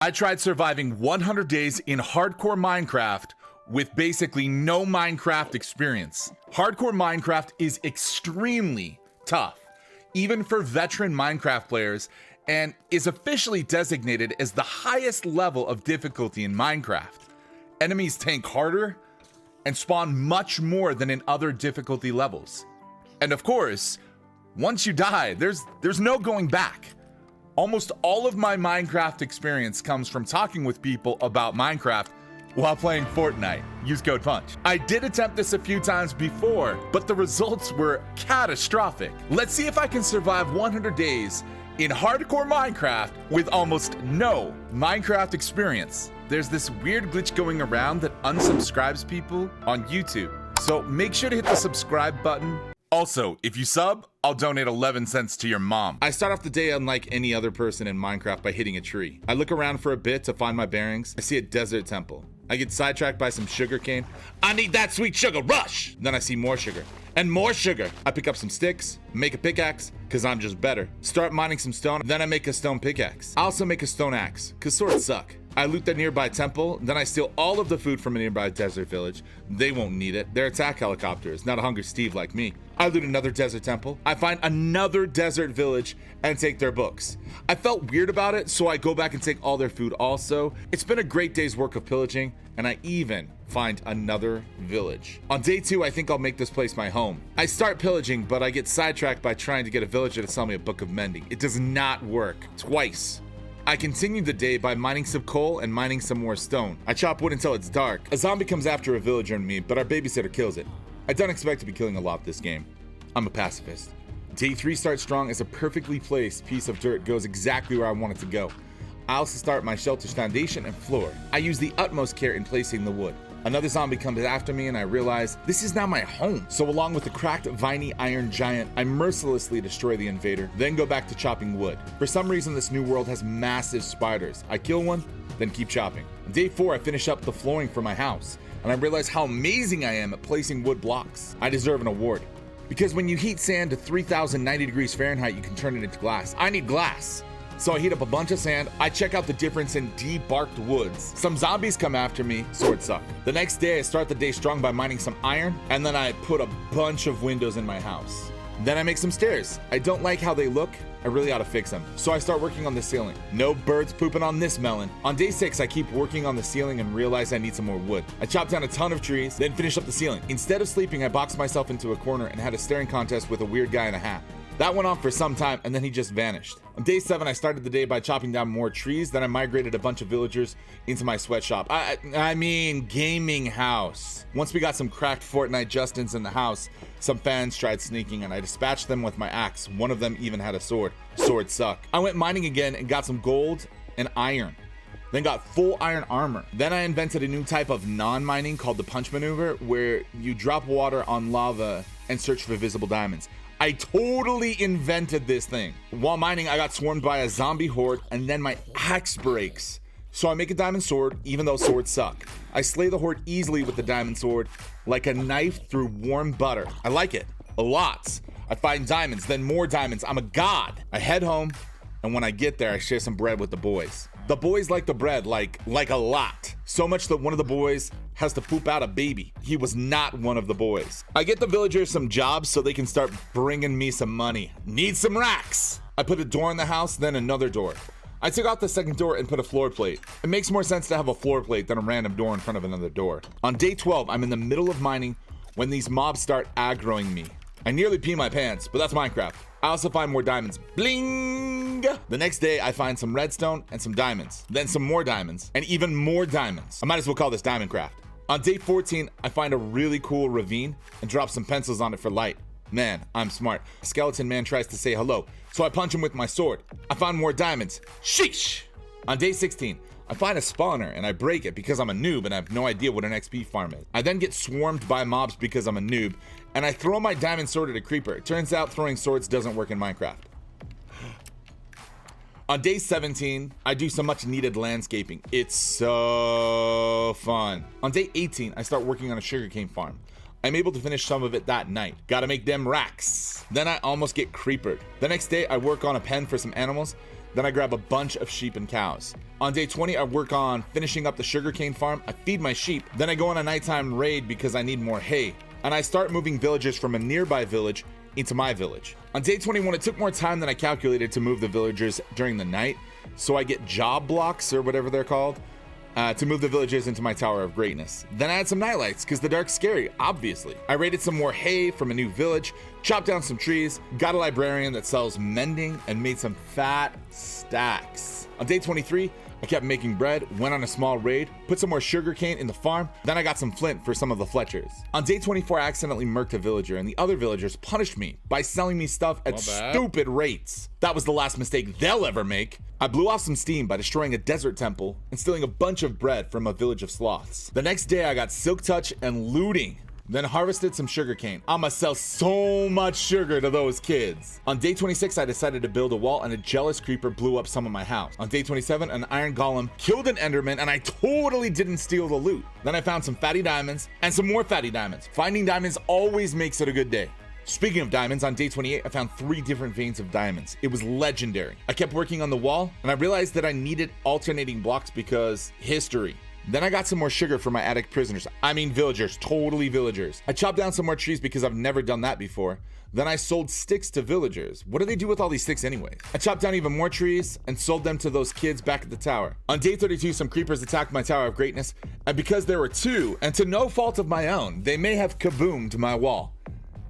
I tried surviving 100 days in hardcore Minecraft with basically no Minecraft experience. Hardcore Minecraft is extremely tough, even for veteran Minecraft players, and is officially designated as the highest level of difficulty in Minecraft. Enemies tank harder and spawn much more than in other difficulty levels. And of course, once you die, there's no going back. Almost all of my Minecraft experience comes from talking with people about Minecraft while playing Fortnite. Use code PUNCH. I did attempt this a few times before, but the results were catastrophic. Let's see if I can survive 100 days in hardcore Minecraft with almost no Minecraft experience. There's this weird glitch going around that unsubscribes people on YouTube, so make sure to hit the subscribe button. Also, if you sub, I'll donate 11 cents to your mom. I start off the day unlike any other person in Minecraft by hitting a tree. I look around for a bit to find my bearings. I see a desert temple. I get sidetracked by some sugarcane. I need that sweet sugar, rush! Then I see more sugar and more sugar. I pick up some sticks, make a pickaxe, cause I'm just better. Start mining some stone, then I make a stone pickaxe. I also make a stone axe, cause swords suck. I loot the nearby temple, then I steal all of the food from a nearby desert village. They won't need it. They're attack helicopters, not a Hungry Steve like me. I loot another desert temple. I find another desert village and take their books. I felt weird about it, so I go back and take all their food also. It's been a great day's work of pillaging, and I even find another village. On day 2, I think I'll make this place my home. I start pillaging, but I get sidetracked by trying to get a villager to sell me a book of mending. It does not work. Twice. I continue the day by mining some coal and mining some more stone. I chop wood until it's dark. A zombie comes after a villager and me, but our babysitter kills it. I don't expect to be killing a lot this game. I'm a pacifist. Day 3 starts strong as a perfectly placed piece of dirt goes exactly where I want it to go. I also start my shelter's foundation and floor. I use the utmost care in placing the wood. Another zombie comes after me and I realize this is now my home. So along with the cracked viney iron giant, I mercilessly destroy the invader, then go back to chopping wood. For some reason, this new world has massive spiders. I kill one, then keep chopping. On day 4, I finish up the flooring for my house, and I realize how amazing I am at placing wood blocks. I deserve an award. Because when you heat sand to 3090 degrees Fahrenheit, you can turn it into glass. I need glass. So I heat up a bunch of sand. I check out the difference in debarked woods. Some zombies come after me. Swords suck. The next day, I start the day strong by mining some iron, and then I put a bunch of windows in my house. Then I make some stairs. I don't like how they look. I really ought to fix them. So I start working on the ceiling. No birds pooping on this melon. On day 6, I keep working on the ceiling and realize I need some more wood. I chop down a ton of trees, then finish up the ceiling. Instead of sleeping, I boxed myself into a corner and had a staring contest with a weird guy in a hat. That went on for some time, and then he just vanished. On day 7, I started the day by chopping down more trees, then I migrated a bunch of villagers into my sweatshop. I mean, gaming house. Once we got some cracked Fortnite Justins in the house, some fans tried sneaking, and I dispatched them with my axe. One of them even had a sword. Swords suck. I went mining again and got some gold and iron. Then got full iron armor. Then I invented a new type of non-mining called the punch maneuver, where you drop water on lava and search for visible diamonds. I totally invented this thing. While mining, I got swarmed by a zombie horde, and then my axe breaks. So I make a diamond sword, even though swords suck. I slay the horde easily with the diamond sword, like a knife through warm butter. I like it, a lot. I find diamonds, then more diamonds. I'm a god. I head home, and when I get there, I share some bread with the boys. The boys like the bread, like a lot. So much that one of the boys has to poop out a baby. He was not one of the boys. I get the villagers some jobs so they can start bringing me some money. Need some racks. I put a door in the house, then another door. I took out the second door and put a floor plate. It makes more sense to have a floor plate than a random door in front of another door. On day 12, I'm in the middle of mining when these mobs start aggroing me. I nearly pee my pants, but that's Minecraft. I also find more diamonds. Bling! The next day, I find some redstone and some diamonds. Then some more diamonds and even more diamonds. I might as well call this Diamond Craft. On day 14, I find a really cool ravine and drop some pencils on it for light. Man, I'm smart. Skeleton man tries to say hello, so I punch him with my sword. I found more diamonds. Sheesh! On day 16, I find a spawner and I break it because I'm a noob and I have no idea what an XP farm is. I then get swarmed by mobs because I'm a noob, and I throw my diamond sword at a creeper. It turns out throwing swords doesn't work in Minecraft. On day 17, I do some much needed landscaping. It's so fun. On day 18, I start working on a sugarcane farm. I'm able to finish some of it that night. Gotta make them racks. Then I almost get creepered. The next day, I work on a pen for some animals. Then I grab a bunch of sheep and cows. On day 20, I work on finishing up the sugarcane farm. I feed my sheep. Then I go on a nighttime raid because I need more hay. And I start moving villagers from a nearby village into my village. On day 21, it took more time than I calculated to move the villagers during the night. So I get job blocks, or whatever they're called, to move the villagers into my Tower of Greatness. Then I had some nightlights, because the dark's scary, obviously. I raided some more hay from a new village, chopped down some trees, got a librarian that sells mending, and made some fat stacks. On day 23, I kept making bread, went on a small raid, put some more sugarcane in the farm, then I got some flint for some of the Fletchers. On day 24, I accidentally murked a villager, and the other villagers punished me by selling me stuff at stupid rates. That was the last mistake they'll ever make. I blew off some steam by destroying a desert temple and stealing a bunch of bread from a village of sloths. The next day, I got silk touch and looting. Then harvested some sugarcane. I'ma sell so much sugar to those kids. On day 26, I decided to build a wall and a jealous creeper blew up some of my house. On day 27, an iron golem killed an enderman and I totally didn't steal the loot. Then I found some fatty diamonds and some more fatty diamonds. Finding diamonds always makes it a good day. Speaking of diamonds, on day 28, I found 3 different veins of diamonds. It was legendary. I kept working on the wall and I realized that I needed alternating blocks because history. Then I got some more sugar for my attic prisoners. I mean villagers, totally villagers. I chopped down some more trees because I've never done that before. Then I sold sticks to villagers. What do they do with all these sticks anyway? I chopped down even more trees and sold them to those kids back at the tower. On day 32, some creepers attacked my Tower of Greatness, and because there were 2, and to no fault of my own, they may have kaboomed my wall.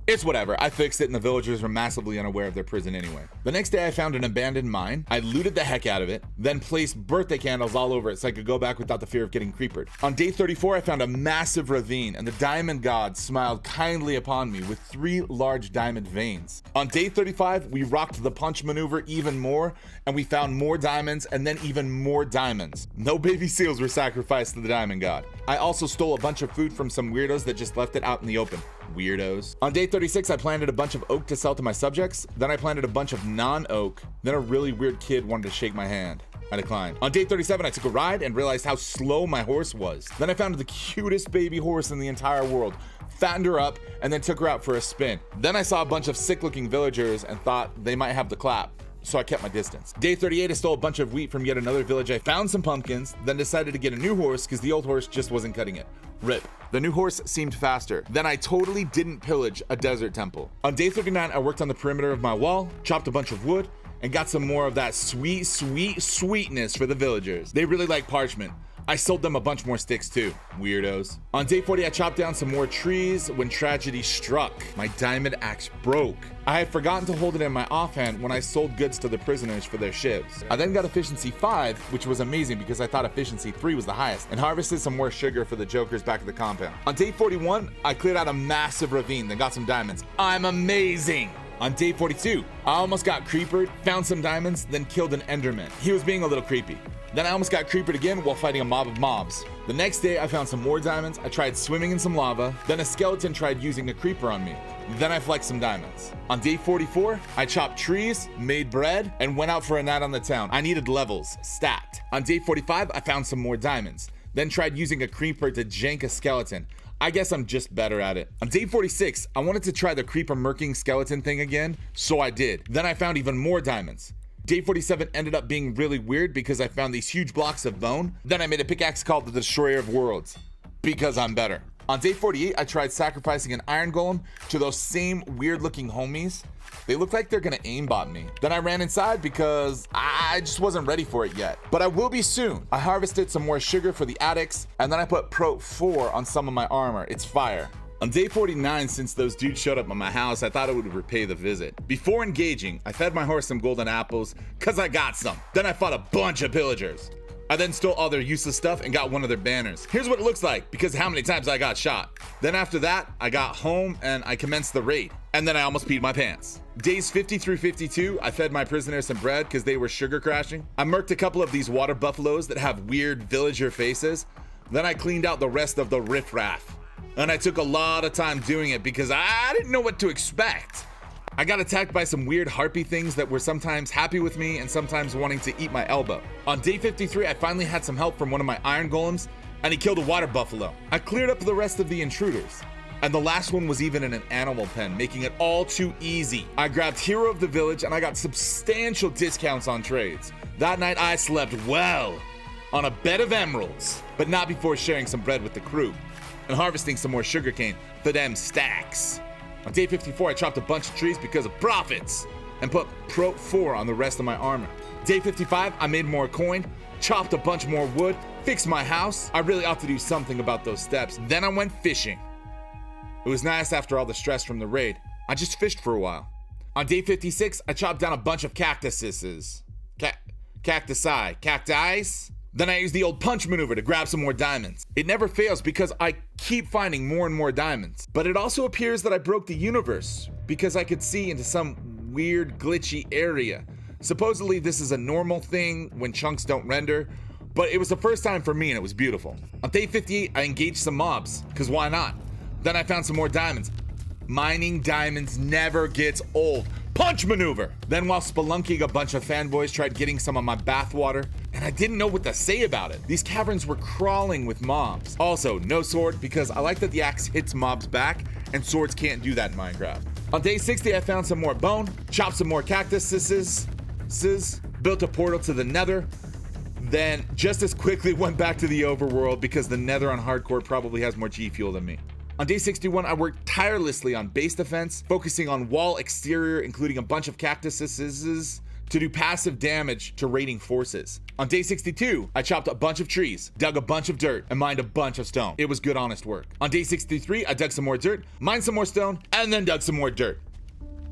It's whatever, I fixed it and the villagers were massively unaware of their prison anyway. The next day I found an abandoned mine, I looted the heck out of it, then placed birthday candles all over it so I could go back without the fear of getting creepered. On day 34 I found a massive ravine and the diamond god smiled kindly upon me with 3 large diamond veins. On day 35 we rocked the punch maneuver even more and we found more diamonds and then even more diamonds. No baby seals were sacrificed to the diamond god. I also stole a bunch of food from some weirdos that just left it out in the open. Weirdos. On day 36, I planted a bunch of oak to sell to my subjects. Then I planted a bunch of non-oak. Then a really weird kid wanted to shake my hand. I declined. On day 37, I took a ride and realized how slow my horse was. Then I found the cutest baby horse in the entire world, fattened her up, and then took her out for a spin. Then I saw a bunch of sick-looking villagers and thought they might have the clap. So I kept my distance. Day 38, I stole a bunch of wheat from yet another village. I found some pumpkins, then decided to get a new horse because the old horse just wasn't cutting it. RIP. The new horse seemed faster. Then I totally didn't pillage a desert temple. On day 39, I worked on the perimeter of my wall, chopped a bunch of wood, and got some more of that sweetness for the villagers. They really like parchment. I sold them a bunch more sticks too, weirdos. On day 40, I chopped down some more trees when tragedy struck. My diamond axe broke. I had forgotten to hold it in my offhand when I sold goods to the prisoners for their shivs. I then got efficiency 5, which was amazing because I thought efficiency 3 was the highest, and harvested some more sugar for the jokers back at the compound. On day 41, I cleared out a massive ravine, then got some diamonds. I'm amazing! On day 42, I almost got creepered, found some diamonds, then killed an enderman. He was being a little creepy. Then I almost got creepered again while fighting a mob of mobs. The next day I found some more diamonds, I tried swimming in some lava, then a skeleton tried using a creeper on me. Then I flexed some diamonds. On day 44, I chopped trees, made bread, and went out for a night on the town. I needed levels, stat. On day 45, I found some more diamonds, then tried using a creeper to jank a skeleton. I guess I'm just better at it. On day 46, I wanted to try the creeper murking skeleton thing again, so I did. Then I found even more diamonds. Day 47 ended up being really weird because I found these huge blocks of bone. Then I made a pickaxe called the Destroyer of Worlds, because I'm better. On day 48, I tried sacrificing an iron golem to those same weird looking homies. They look like they're gonna aimbot me. Then I ran inside because I just wasn't ready for it yet. But I will be soon. I harvested some more sugar for the attics, and then I put Pro 4 on some of my armor. It's fire. On day 49, since those dudes showed up at my house, I thought it would repay the visit. Before engaging, I fed my horse some golden apples, cause I got some. Then I fought a bunch of pillagers. I then stole all their useless stuff and got one of their banners. Here's what it looks like, because how many times I got shot. Then after that, I got home and I commenced the raid. And then I almost peed my pants. Days 50 through 52, I fed my prisoners some bread because they were sugar crashing. I murked a couple of these water buffaloes that have weird villager faces. Then I cleaned out the rest of the riffraff. And I took a lot of time doing it because I didn't know what to expect. I got attacked by some weird harpy things that were sometimes happy with me and sometimes wanting to eat my elbow. On day 53, I finally had some help from one of my iron golems and he killed a water buffalo. I cleared up the rest of the intruders. And the last one was even in an animal pen, making it all too easy. I grabbed Hero of the Village and I got substantial discounts on trades. That night I slept well on a bed of emeralds, but not before sharing some bread with the crew and harvesting some more sugarcane for them stacks. On day 54, I chopped a bunch of trees because of profits and put Pro 4 on the rest of my armor. Day 55, I made more coin, chopped a bunch more wood, fixed my house. I really ought to do something about those steps. Then I went fishing. It was nice after all the stress from the raid. I just fished for a while. On day 56, I chopped down a bunch of cactuses. Cacti. Then I used the old punch maneuver to grab some more diamonds. It never fails because I keep finding more and more diamonds. But it also appears that I broke the universe because I could see into some weird glitchy area. Supposedly this is a normal thing when chunks don't render, but it was the first time for me and it was beautiful. On day 58, I engaged some mobs, because why not? Then I found some more diamonds. Mining diamonds never gets old. Punch maneuver! Then while spelunking, a bunch of fanboys tried getting some of my bathwater, and I didn't know what to say about it. These caverns were crawling with mobs. Also, no sword, because I like that the axe hits mobs back, and swords can't do that in Minecraft. On day 60, I found some more bone, chopped some more cactuses, built a portal to the Nether, then just as quickly went back to the overworld because the Nether on hardcore probably has more G fuel than me. On day 61, I worked tirelessly on base defense, focusing on wall exterior, including a bunch of cactuses to do passive damage to raiding forces. On day 62, I chopped a bunch of trees, dug a bunch of dirt, and mined a bunch of stone. It was good, honest work. On day 63, I dug some more dirt, mined some more stone, and then dug some more dirt.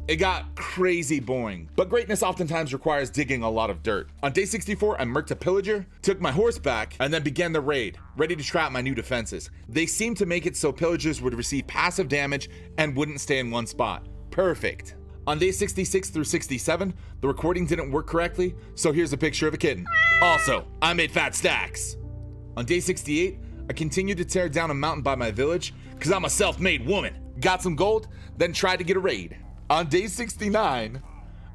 It got crazy boring, but greatness oftentimes requires digging a lot of dirt. On day 64, I murked a pillager, took my horse back, and then began the raid, ready to trap my new defenses. They seemed to make it so pillagers would receive passive damage and wouldn't stay in one spot. Perfect. On day 66 through 67, the recording didn't work correctly, so here's a picture of a kitten. Also, I made fat stacks. On day 68, I continued to tear down a mountain by my village, because I'm a self-made woman. Got some gold, then tried to get a raid. On day 69,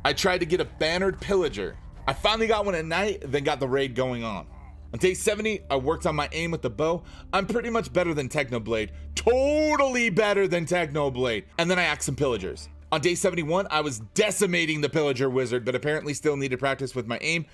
I tried to get a bannered pillager. I finally got one at night, then got the raid going on. On day 70, I worked on my aim with the bow. I'm pretty much better than Technoblade. Totally better than Technoblade. And then I axed some pillagers. On day 71, I was decimating the pillager wizard, but apparently still needed practice with my aim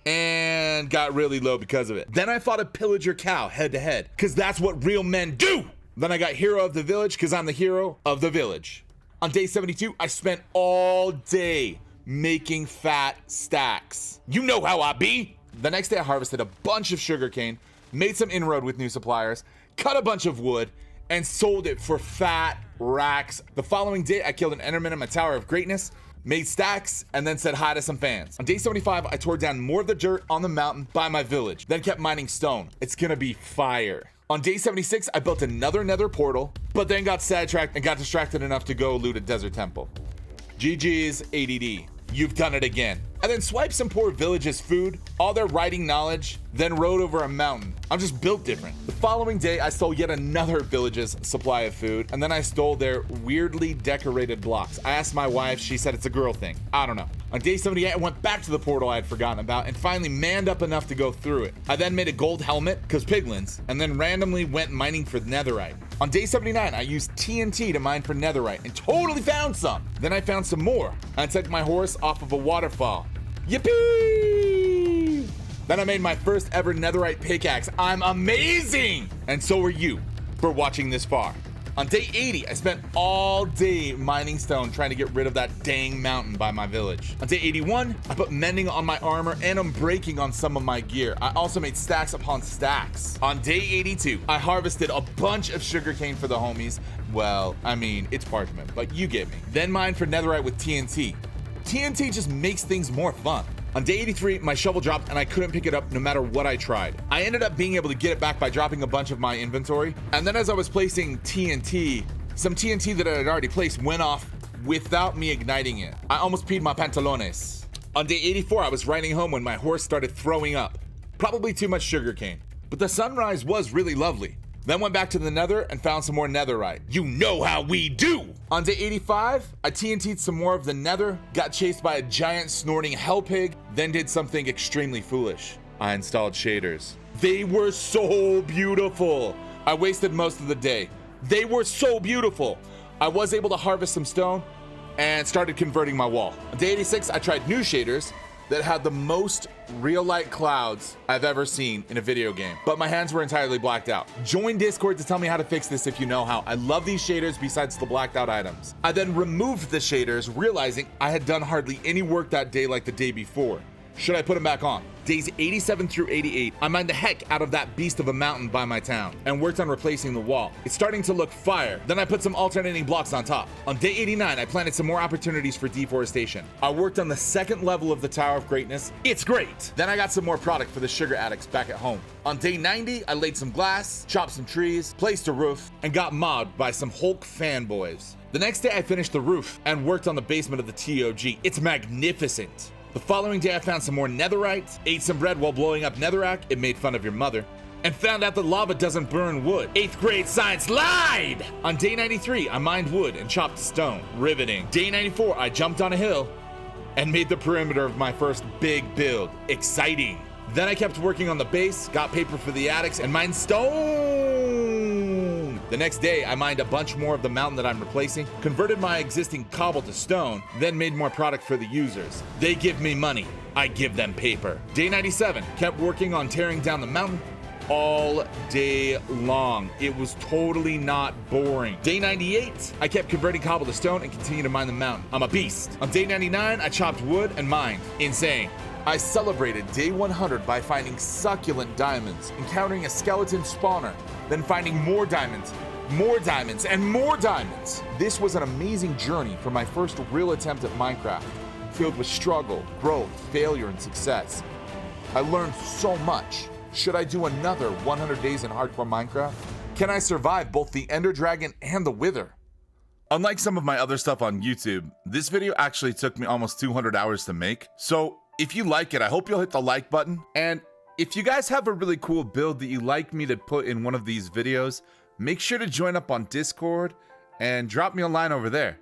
and got really low because of it. Then I fought a pillager cow head to head, because that's what real men do. Then I got hero of the village, because I'm the hero of the village. On day 72, I spent all day making fat stacks. You know how I be. The next day I harvested a bunch of sugarcane, made some inroad with new suppliers, cut a bunch of wood, and sold it for fat racks. The following day, I killed an enderman in my Tower of Greatness, made stacks, and then said hi to some fans. On day 75, I tore down more of the dirt on the mountain by my village, then kept mining stone. It's gonna be fire. On day 76, I built another Nether portal, but then got sidetracked and got distracted enough to go loot a desert temple. GG's ADD. You've done it again. I then swiped some poor villages' food, all their writing knowledge, then rode over a mountain. I'm just built different. The following day, I stole yet another village's supply of food, and then I stole their weirdly decorated blocks. I asked my wife, she said it's a girl thing. I don't know. On day 78, I went back to the portal I had forgotten about and finally manned up enough to go through it. I then made a gold helmet, because piglins, and then randomly went mining for netherite. On day 79, I used TNT to mine for netherite and totally found some. Then I found some more. I took my horse off of a waterfall. Yippee! Then I made my first ever netherite pickaxe. I'm amazing! And so are you for watching this far. On day 80, I spent all day mining stone trying to get rid of that dang mountain by my village. On day 81, I put mending on my armor and unbreaking on some of my gear. I also made stacks upon stacks. On day 82, I harvested a bunch of sugarcane for the homies. Well, I mean, it's parchment, but you get me. Then mined for netherite with TNT. TNT just makes things more fun. On day 83, my shovel dropped and I couldn't pick it up no matter what I tried. I ended up being able to get it back by dropping a bunch of my inventory. And then as I was placing TNT, some TNT that I had already placed went off without me igniting it. I almost peed my pantalones. On day 84, I was riding home when my horse started throwing up. Probably too much sugarcane. But the sunrise was really lovely. Then went back to the Nether and found some more netherite. You know how we do! On day 85, I TNT'd some more of the Nether, got chased by a giant snorting hell pig, then did something extremely foolish. I installed shaders. They were so beautiful! I wasted most of the day. They were so beautiful! I was able to harvest some stone and started converting my wall. On day 86, I tried new shaders, that had the most real light clouds I've ever seen in a video game, but my hands were entirely blacked out. Join Discord to tell me how to fix this if you know how. I love these shaders besides the blacked out items. I then removed the shaders, realizing I had done hardly any work that day like the day before. Should I put them back on? Days 87 through 88, I mined the heck out of that beast of a mountain by my town and worked on replacing the wall. It's starting to look fire. Then I put some alternating blocks on top. On day 89, I planted some more opportunities for deforestation. I worked on the second level of the Tower of Greatness. It's great. Then I got some more product for the sugar addicts back at home. On day 90, I laid some glass, chopped some trees, placed a roof, and got mobbed by some Hulk fanboys. The next day, I finished the roof and worked on the basement of the TOG. It's magnificent. The following day, I found some more netherite, ate some bread while blowing up netherrack, it made fun of your mother, and found out that lava doesn't burn wood. 8th grade science lied! On day 93, I mined wood and chopped stone. Riveting. Day 94, I jumped on a hill and made the perimeter of my first big build. Exciting. Then I kept working on the base, got paper for the attics, and mined stone. The next day, I mined a bunch more of the mountain that I'm replacing, converted my existing cobble to stone, then made more product for the users. They give me money, I give them paper. Day 97, kept working on tearing down the mountain all day long. It was totally not boring. Day 98, I kept converting cobble to stone and continued to mine the mountain. I'm a beast. On day 99, I chopped wood and mined. Insane. I celebrated day 100 by finding succulent diamonds, encountering a skeleton spawner, then finding more diamonds, and more diamonds. This was an amazing journey for my first real attempt at Minecraft, filled with struggle, growth, failure, and success. I learned so much. Should I do another 100 days in hardcore Minecraft? Can I survive both the Ender Dragon and the Wither? Unlike some of my other stuff on YouTube, this video actually took me almost 200 hours to make. So if you like it, I hope you'll hit the like button. And if you guys have a really cool build that you'd like me to put in one of these videos, make sure to join up on Discord and drop me a line over there.